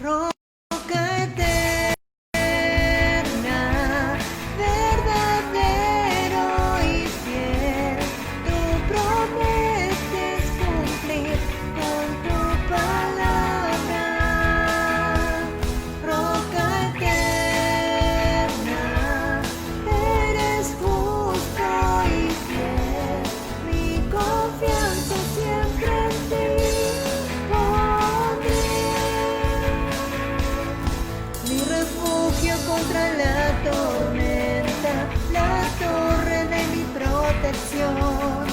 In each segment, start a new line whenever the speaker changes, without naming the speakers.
Roca eterna, verdadero y fiel, tú prometes cumplir con tu palabra. Roca eterna, eres justo y fiel, mi confianza siempre en ti pondré. Mi refugio contra la tormenta, la torre de mi protección,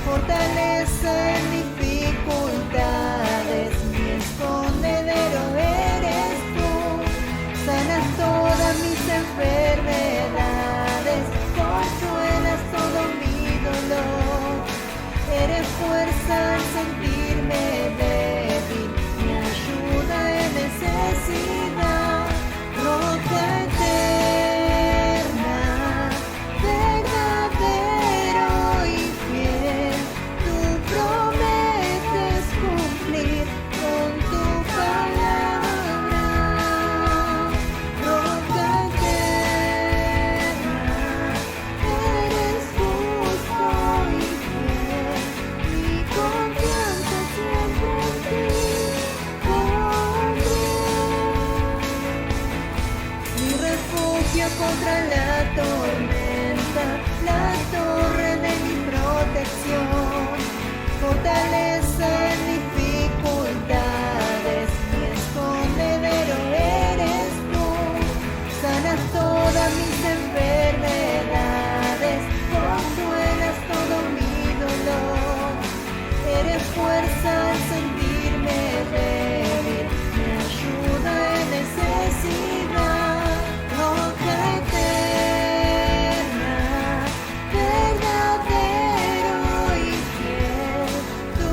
fortaleza en dificultades, mi escondedero eres tú. Sanas todas mis enfermedades, consuelas todo mi dolor. Eres fuerza al sentirme débil, mi ayuda en necesidad. Roca eterna, verdadero y fiel, tú prometes cumplir con tu palabra. Roca eterna, eres justo y fiel, mi confianza siempre en ti pondré. Mi refugio contra la tormenta, la torre de mi protección, fortaleza en dificultades, mi escondedero eres tú. Sanas todas mis enfermedades, consuelas todo mi dolor. Eres fuerza al sentirme débil, mi ayuda en necesidad. Roca eterna, verdadero y fiel, tú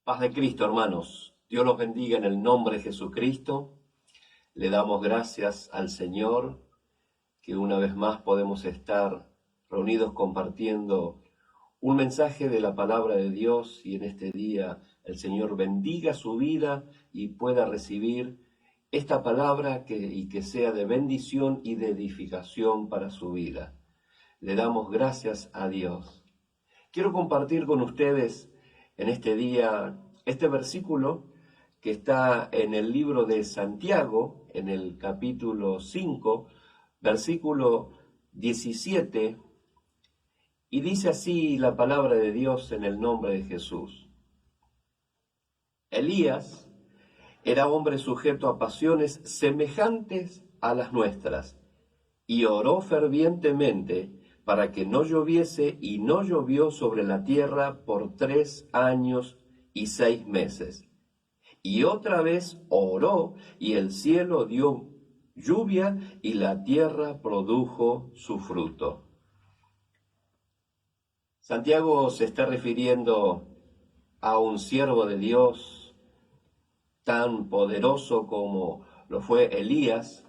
Paz de Cristo, hermanos. Dios los bendiga en el nombre de Jesucristo. Le damos gracias al Señor que una vez más podemos estar reunidos compartiendo un mensaje de la palabra de Dios, y en este día el Señor bendiga su vida y pueda recibir esta palabra y que sea de bendición y de edificación para su vida. Le damos gracias a Dios. Quiero compartir con ustedes en este día este versículo que está en el libro de Santiago, en el capítulo 5, versículo 17, y dice así la palabra de Dios en el nombre de Jesús. Elías era hombre sujeto a pasiones semejantes a las nuestras, y oró fervientemente para que no lloviese, y no llovió sobre la tierra por 3 años y 6 meses. Y otra vez oró, y el cielo dio lluvia, y la tierra produjo su fruto. Santiago se está refiriendo a un siervo de Dios tan poderoso como lo fue Elías,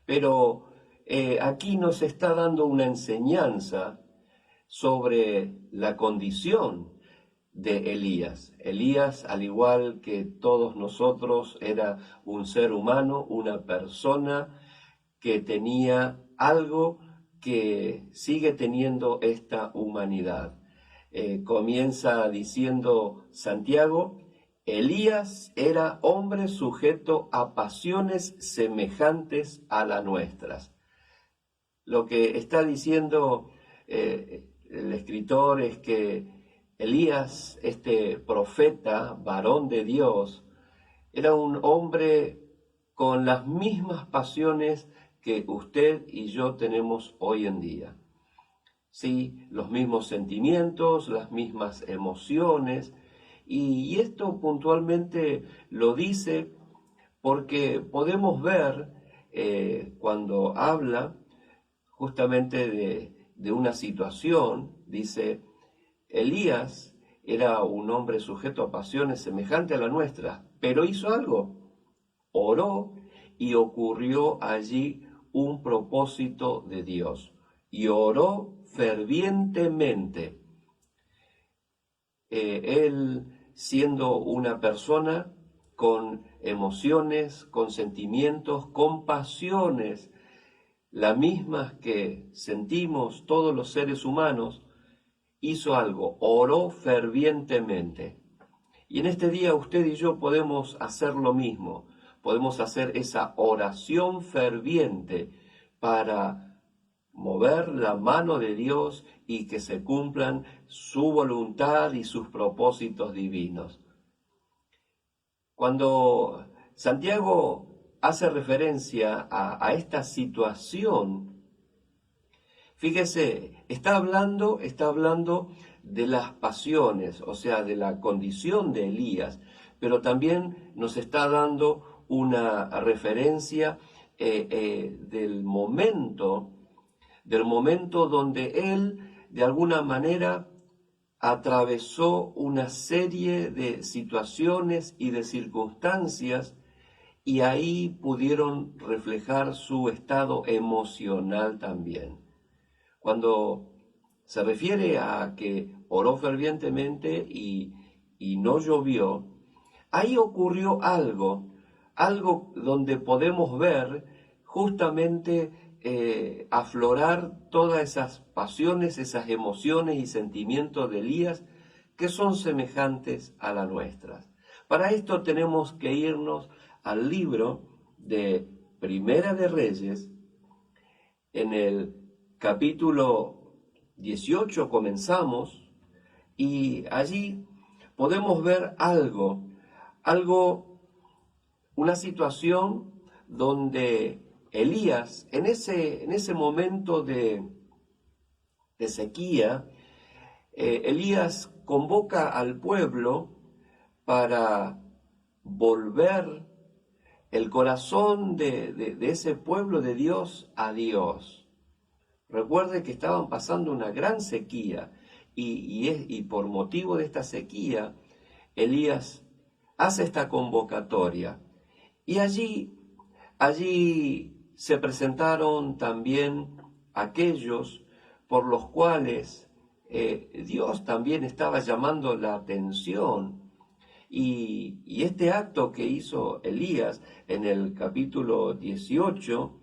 pero aquí nos está dando una enseñanza sobre la condición de Elías. Elías, al igual que todos nosotros, era un ser humano, una persona que tenía algo que sigue teniendo esta humanidad. Comienza diciendo Santiago: Elías era hombre sujeto a pasiones semejantes a las nuestras. Lo que está diciendo el escritor es que Elías, este profeta, varón de Dios, era un hombre con las mismas pasiones que usted y yo tenemos hoy en día. Sí, los mismos sentimientos, las mismas emociones, y esto puntualmente lo dice porque podemos ver cuando habla justamente de una situación, dice: Elías era un hombre sujeto a pasiones semejante a la nuestra, pero hizo algo, oró, y ocurrió allí un propósito de Dios, y oró fervientemente. Él, siendo una persona con emociones, con sentimientos, con pasiones, las mismas que sentimos todos los seres humanos, hizo algo, oró fervientemente. Y en este día usted y yo podemos hacer lo mismo, podemos hacer esa oración ferviente para mover la mano de Dios y que se cumplan su voluntad y sus propósitos divinos. Cuando Santiago hace referencia a esta situación, fíjese, está hablando de las pasiones, o sea, de la condición de Elías, pero también nos está dando una referencia del momento donde él, de alguna manera, atravesó una serie de situaciones y de circunstancias, y ahí pudieron reflejar su estado emocional también. Cuando se refiere a que oró fervientemente y no llovió, ahí ocurrió algo donde podemos ver justamente aflorar todas esas pasiones, esas emociones y sentimientos de Elías que son semejantes a las nuestras. Para esto tenemos que irnos al libro de Primera de Reyes. En el capítulo 18 comenzamos, y allí podemos ver una situación donde Elías, en ese momento de sequía, Elías convoca al pueblo para volver el corazón de ese pueblo de Dios a Dios. Recuerde que estaban pasando una gran sequía, y por motivo de esta sequía, Elías hace esta convocatoria y allí se presentaron también aquellos por los cuales Dios también estaba llamando la atención. Y este acto que hizo Elías en el capítulo 18,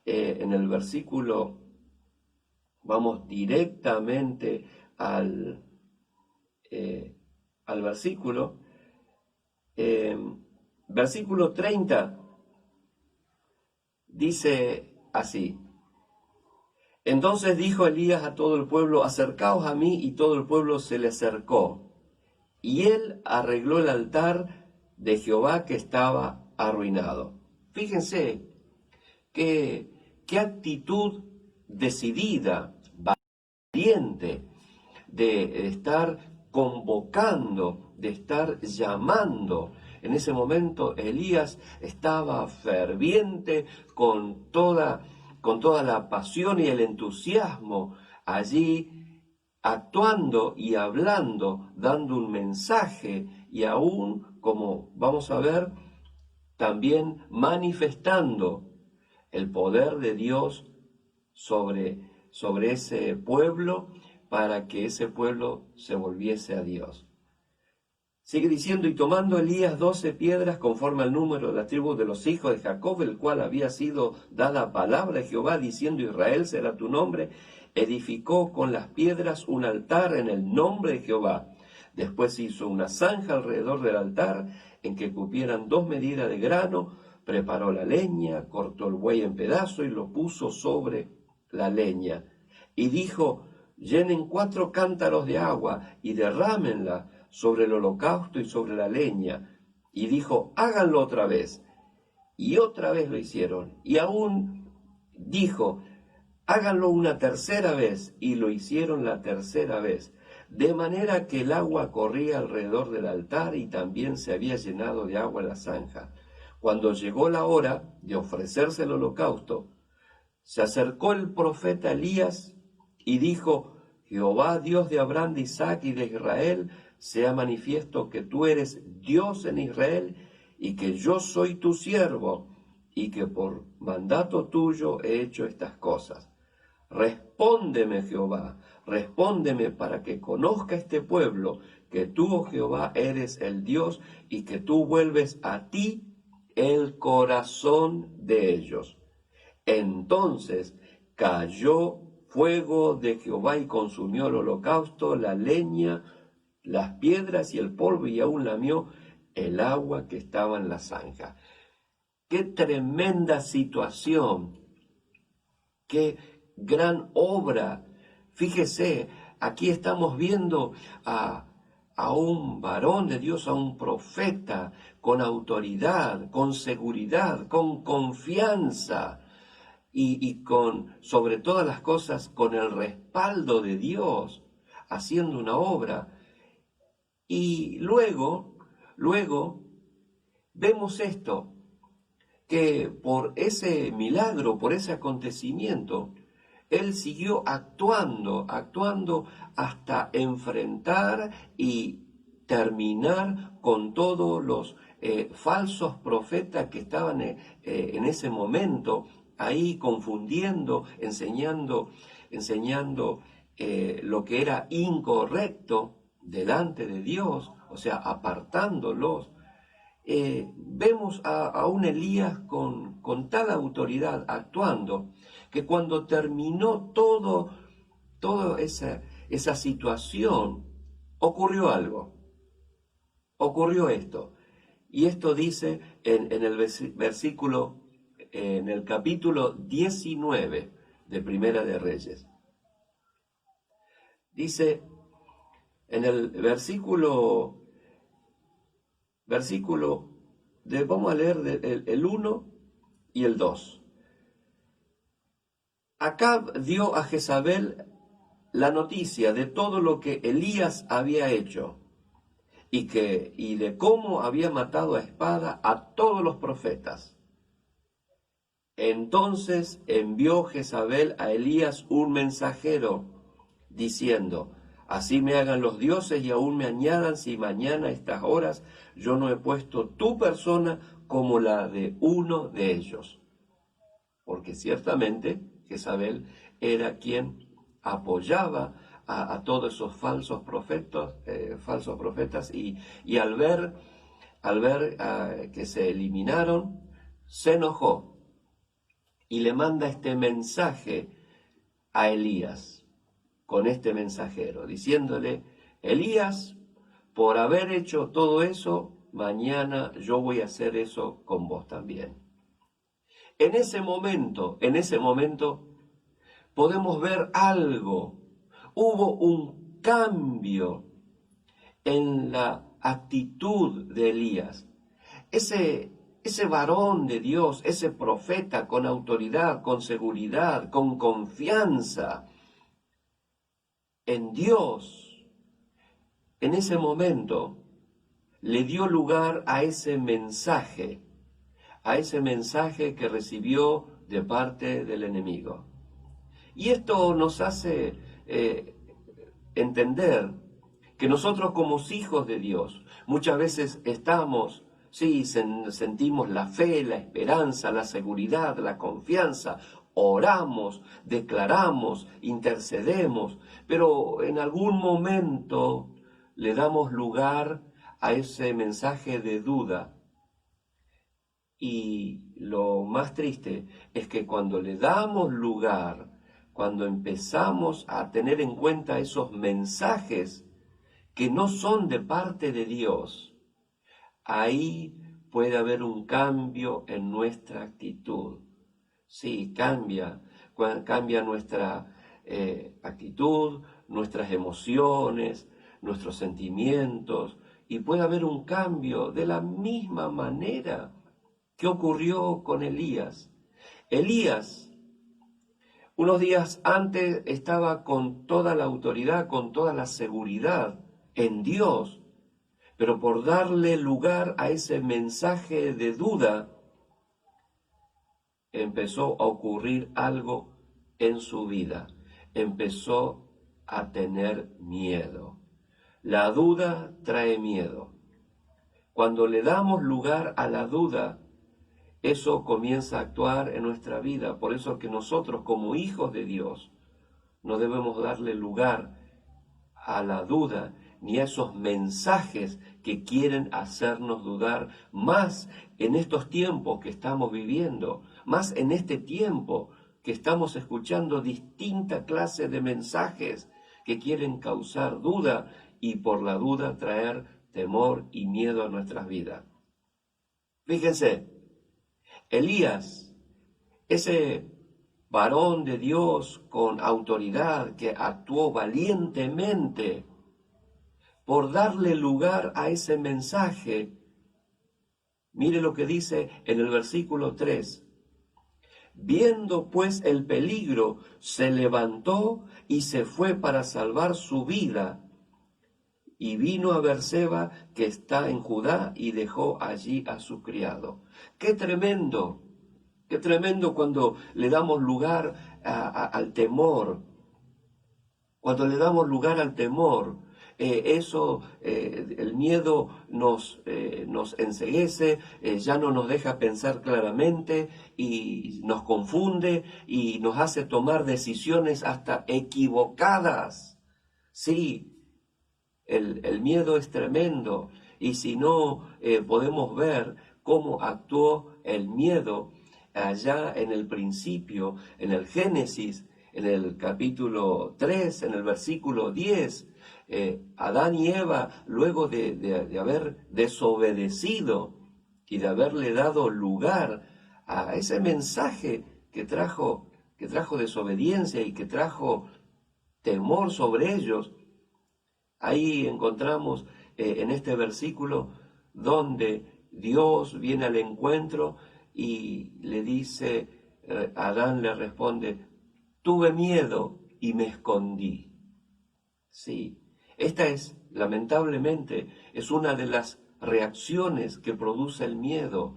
en el versículo, vamos directamente al versículo, versículo 30, dice así: Entonces dijo Elías a todo el pueblo, acercaos a mí, y todo el pueblo se le acercó. Y él arregló el altar de Jehová que estaba arruinado. Fíjense qué actitud decidida, valiente, de estar convocando, de estar llamando. En ese momento Elías estaba ferviente con toda la pasión y el entusiasmo allí, actuando y hablando, dando un mensaje y aún, como vamos a ver, también manifestando el poder de Dios sobre ese pueblo para que ese pueblo se volviese a Dios. Sigue diciendo, y tomando Elías 12 piedras conforme al número de la tribu de los hijos de Jacob, el cual había sido dada palabra de Jehová, diciendo, Israel será tu nombre, edificó con las piedras un altar en el nombre de Jehová. Después hizo una zanja alrededor del altar, en que cupieran 2 medidas de grano, preparó la leña, cortó el buey en pedazos y lo puso sobre la leña. Y dijo, llenen 4 cántaros de agua y derrámenla sobre el holocausto y sobre la leña. Y dijo, háganlo otra vez. Y otra vez lo hicieron. Y aún dijo, háganlo una tercera vez. Y lo hicieron la tercera vez. De manera que el agua corría alrededor del altar y también se había llenado de agua la zanja. Cuando llegó la hora de ofrecerse el holocausto, se acercó el profeta Elías y dijo, Jehová, Dios de Abraham, de Isaac y de Israel, sea manifiesto que tú eres Dios en Israel y que yo soy tu siervo y que por mandato tuyo he hecho estas cosas. Respóndeme, Jehová, respóndeme para que conozca este pueblo que tú, oh Jehová, eres el Dios y que tú vuelves a ti el corazón de ellos. Entonces cayó fuego de Jehová y consumió el holocausto, la leña, las piedras y el polvo, y aún lamió el agua que estaba en la zanja. ¡Qué tremenda situación! ¡Qué gran obra! Fíjese, aquí estamos viendo a un varón de Dios, a un profeta, con autoridad, con seguridad, con confianza y con, sobre todas las cosas, con el respaldo de Dios, haciendo una obra. Y luego vemos esto, que por ese milagro, por ese acontecimiento, él siguió actuando hasta enfrentar y terminar con todos los falsos profetas que estaban en ese momento ahí confundiendo, enseñando lo que era incorrecto delante de Dios, o sea, apartándolos. Vemos a un Elías con tal autoridad actuando, que cuando terminó toda esa situación, ocurrió algo, ocurrió esto. Y esto dice en el versículo, en el capítulo 19 de Primera de Reyes. Dice, en el versículo vamos a leer el 1 y el 2. Acab dio a Jezabel la noticia de todo lo que Elías había hecho y de cómo había matado a espada a todos los profetas. Entonces envió Jezabel a Elías un mensajero, diciendo, Así me hagan los dioses y aún me añadan si mañana a estas horas yo no he puesto tu persona como la de uno de ellos. Porque ciertamente Jezabel era quien apoyaba a todos esos falsos profetas y al ver que se eliminaron, se enojó y le manda este mensaje a Elías, con este mensajero, diciéndole: Elías, por haber hecho todo eso, mañana yo voy a hacer eso con vos también. En ese momento, podemos ver algo. Hubo un cambio en la actitud de Elías. Ese varón de Dios, ese profeta con autoridad, con seguridad, con confianza en Dios, en ese momento le dio lugar a ese mensaje que recibió de parte del enemigo. Y esto nos hace entender que nosotros como hijos de Dios muchas veces sentimos la fe, la esperanza, la seguridad, la confianza, oramos, declaramos, intercedemos, pero en algún momento le damos lugar a ese mensaje de duda. Y lo más triste es que cuando le damos lugar, cuando empezamos a tener en cuenta esos mensajes que no son de parte de Dios, ahí puede haber un cambio en nuestra actitud. Sí, cambia nuestra actitud, nuestras emociones, nuestros sentimientos, y puede haber un cambio de la misma manera que ocurrió con Elías. Elías, unos días antes, estaba con toda la autoridad, con toda la seguridad en Dios, pero por darle lugar a ese mensaje de duda, empezó a ocurrir algo en su vida. Empezó a tener miedo. La duda trae miedo. Cuando le damos lugar a la duda, eso comienza a actuar en nuestra vida. Por eso que nosotros, como hijos de Dios, no debemos darle lugar a la duda ni a esos mensajes que quieren hacernos dudar, más en estos tiempos que estamos viviendo, más en este tiempo que estamos escuchando distinta clase de mensajes que quieren causar duda y por la duda traer temor y miedo a nuestras vidas. Fíjense, Elías, ese varón de Dios con autoridad que actuó valientemente por darle lugar a ese mensaje. Mire lo que dice en el versículo 3. Viendo pues el peligro, se levantó y se fue para salvar su vida. Y vino a Berseba, que está en Judá, y dejó allí a su criado. ¡Qué tremendo! ¡Qué tremendo cuando le damos lugar al temor! Cuando le damos lugar al temor, el miedo nos enceguece, ya no nos deja pensar claramente y nos confunde y nos hace tomar decisiones hasta equivocadas. Sí, el miedo es tremendo, y si no podemos ver cómo actuó el miedo allá en el principio, en el Génesis, en el capítulo 3, en el versículo 10, Adán y Eva, luego de haber desobedecido y de haberle dado lugar a ese mensaje que trajo desobediencia y que trajo temor sobre ellos, ahí encontramos en este versículo donde Dios viene al encuentro y le dice, Adán le responde: tuve miedo y me escondí. Sí, esta es, lamentablemente, es una de las reacciones que produce el miedo,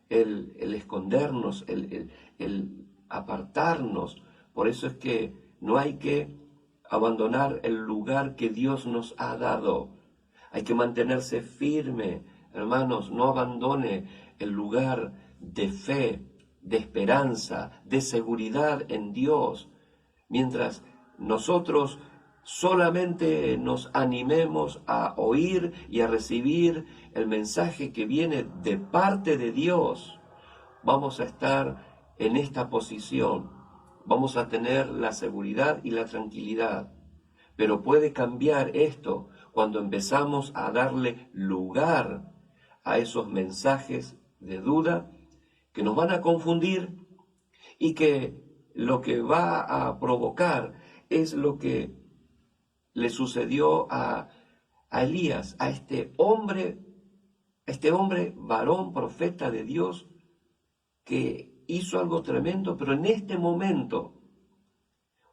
el escondernos, el apartarnos. Por eso es que no hay que abandonar el lugar que Dios nos ha dado. Hay que mantenerse firme, hermanos, no abandone el lugar de fe, de esperanza, de seguridad en Dios, mientras nosotros solamente nos animemos a oír y a recibir el mensaje que viene de parte de Dios. Vamos a estar en esta posición, vamos a tener la seguridad y la tranquilidad. Pero puede cambiar esto cuando empezamos a darle lugar a esos mensajes de duda que nos van a confundir y que lo que va a provocar es lo que le sucedió a Elías, a este hombre varón, profeta de Dios, que hizo algo tremendo, pero en este momento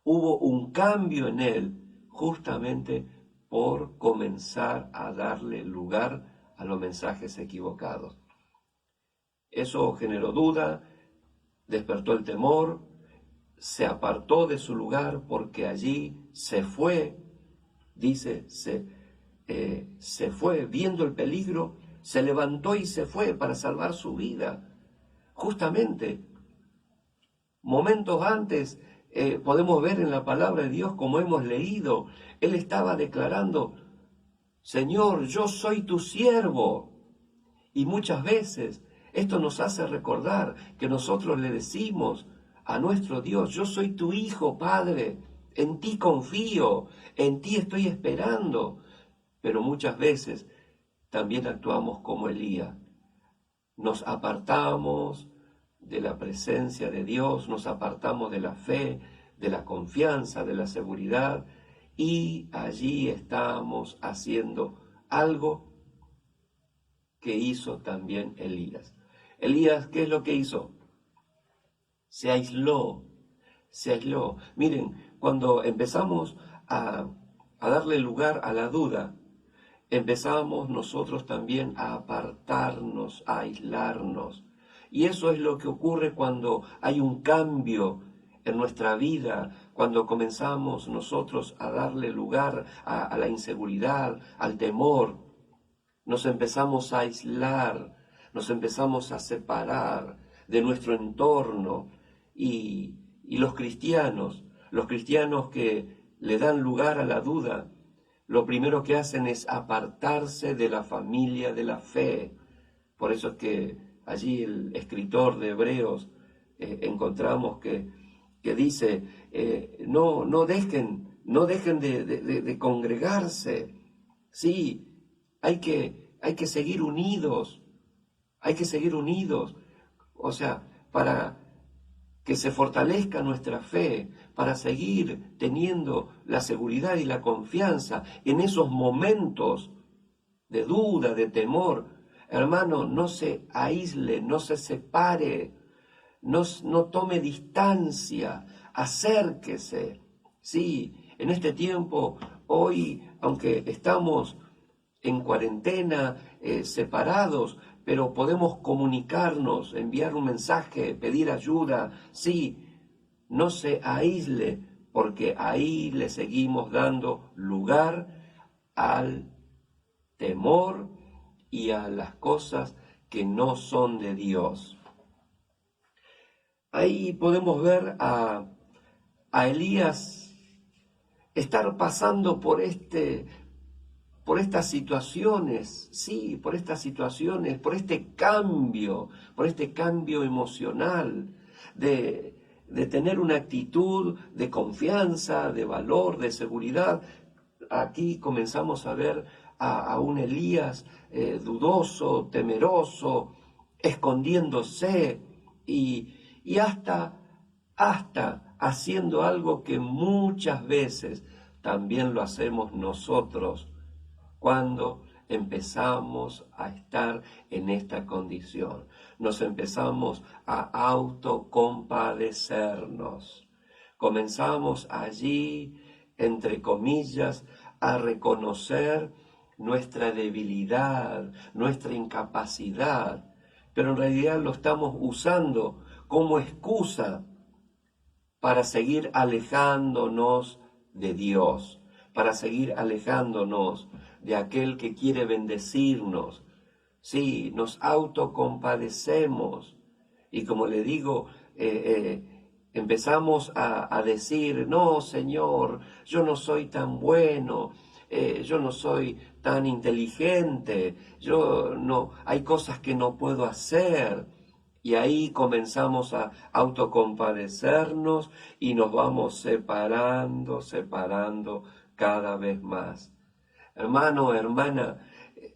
hubo un cambio en él, justamente por comenzar a darle lugar a los mensajes equivocados. Eso generó duda, despertó el temor, se apartó de su lugar porque allí se fue, dice, se fue viendo el peligro, se levantó y se fue para salvar su vida. Justamente, momentos antes, podemos ver en la palabra de Dios, como hemos leído, él estaba declarando, Señor, yo soy tu siervo. Y muchas veces esto nos hace recordar que nosotros le decimos a nuestro Dios, yo soy tu hijo, Padre, en ti confío, en ti estoy esperando. Pero muchas veces también actuamos como Elías. Nos apartamos de la presencia de Dios, nos apartamos de la fe, de la confianza, de la seguridad, y allí estamos haciendo algo que hizo también Elías. Elías, ¿qué es lo que hizo? Se aisló. Miren, cuando empezamos a darle lugar a la duda, empezamos nosotros también a apartarnos, a aislarnos. Y eso es lo que ocurre cuando hay un cambio en nuestra vida, cuando comenzamos nosotros a darle lugar a la inseguridad, al temor. Nos empezamos a aislar, nos empezamos a separar de nuestro entorno. Y los cristianos que le dan lugar a la duda, lo primero que hacen es apartarse de la familia de la fe. Por eso es que allí el escritor de Hebreos encontramos que dice, no dejen de congregarse. Sí, hay que seguir unidos, o sea, para que se fortalezca nuestra fe, para seguir teniendo la seguridad y la confianza en esos momentos de duda, de temor. Hermano, no se aísle, no se separe, no tome distancia, acérquese. Sí, en este tiempo, hoy, aunque estamos en cuarentena, separados, pero podemos comunicarnos, enviar un mensaje, pedir ayuda. Sí, no se aísle, porque ahí le seguimos dando lugar al temor y a las cosas que no son de Dios. Ahí podemos ver a Elías estar pasando por estas situaciones, por este cambio emocional, de tener una actitud de confianza, de valor, de seguridad. Aquí comenzamos a ver a un Elías dudoso, temeroso, escondiéndose y hasta haciendo algo que muchas veces también lo hacemos nosotros cuando empezamos a estar en esta condición. Nos empezamos a autocompadecernos. Comenzamos allí, entre comillas, a reconocer nuestra debilidad, nuestra incapacidad, pero en realidad lo estamos usando como excusa para seguir alejándonos de Dios, para seguir alejándonos de aquel que quiere bendecirnos. Sí, nos autocompadecemos y como le digo, empezamos a decir, no, Señor, yo no soy tan bueno, yo no soy tan inteligente, yo no, hay cosas que no puedo hacer. Y ahí comenzamos a autocompadecernos y nos vamos separando cada vez más. Hermano, hermana,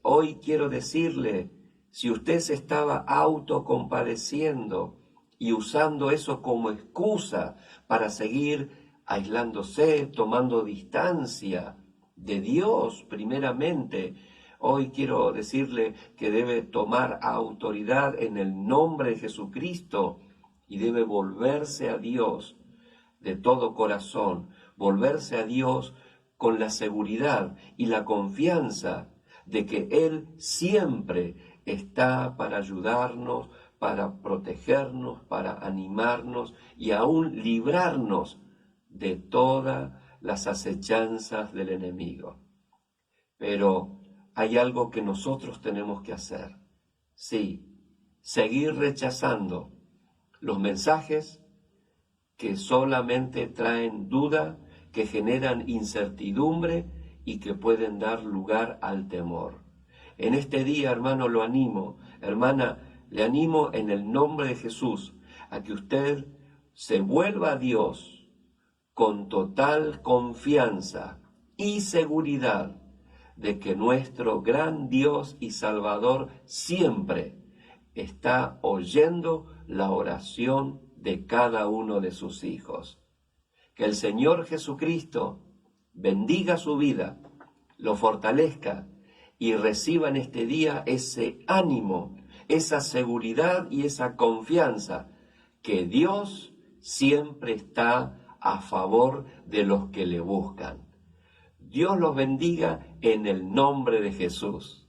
hoy quiero decirle, si usted se estaba autocompadeciendo y usando eso como excusa para seguir aislándose, tomando distancia de Dios primeramente, hoy quiero decirle que debe tomar autoridad en el nombre de Jesucristo y debe volverse a Dios de todo corazón, volverse a Dios con la seguridad y la confianza de que Él siempre está para ayudarnos, para protegernos, para animarnos y aún librarnos de todas las acechanzas del enemigo. Pero hay algo que nosotros tenemos que hacer. Sí, seguir rechazando los mensajes que solamente traen duda, que generan incertidumbre y que pueden dar lugar al temor. En este día, hermano, lo animo, hermana, le animo en el nombre de Jesús a que usted se vuelva a Dios con total confianza y seguridad de que nuestro gran Dios y Salvador siempre está oyendo la oración de cada uno de sus hijos. Que el Señor Jesucristo bendiga su vida, lo fortalezca y reciba en este día ese ánimo, esa seguridad y esa confianza que Dios siempre está a favor de los que le buscan. Dios los bendiga en el nombre de Jesús.